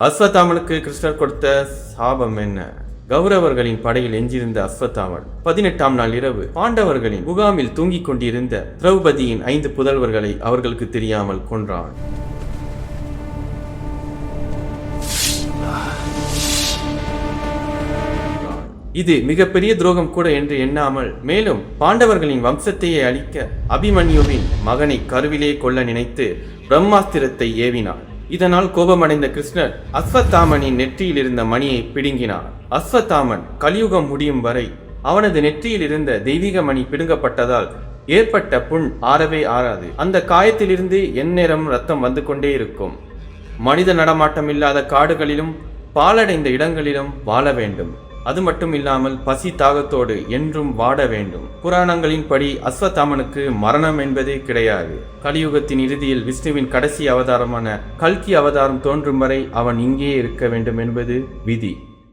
அஸ்வத்தாமனுக்கு கிருஷ்ணர் கொடுத்த சாபம் என்ன? கௌரவர்களின் படையில் எஞ்சியிருந்த அஸ்வத்தாமன் 18ஆம் நாள் இரவு பாண்டவர்களின் முகாமில் தூங்கிக் கொண்டிருந்த திரௌபதியின் 5 புதல்வர்களை அவர்களுக்கு தெரியாமல் கொன்றான். இது மிகப்பெரிய துரோகம் கூட என்று எண்ணாமல் மேலும் பாண்டவர்களின் வம்சத்தையே அழிக்க அபிமன்யுவின் மகனை கருவிலே கொல்ல நினைத்து பிரம்மாஸ்திரத்தை ஏவினார். இதனால் கோபமடைந்த கிருஷ்ணர் அஸ்வத்தாமனின் நெற்றியில் இருந்த மணியை பிடுங்கினார். அஸ்வத்தாமன் கலியுகம் முடியும் வரை அவனது நெற்றியில் இருந்த தெய்வீக மணி பிடுங்கப்பட்டதால் ஏற்பட்ட புண் ஆறவே ஆறாது. அந்த காயத்திலிருந்து எந்நேரம் ரத்தம் வந்து கொண்டே இருக்கும். மனித நடமாட்டம் இல்லாத காடுகளிலும் பாலடைந்த இடங்களிலும் வாழ வேண்டும். அது மட்டும் இல்லாமல் பசி தாகத்தோடு என்றும் வாட வேண்டும். புராணங்களின்படி அஸ்வத்தாமனுக்கு மரணம் என்பதே கிடையாது. கலியுகத்தின் இறுதியில் விஷ்ணுவின் கடைசி அவதாரமான கல்கி அவதாரம் தோன்றும் வரை அவன் இங்கே இருக்க வேண்டும் என்பது விதி.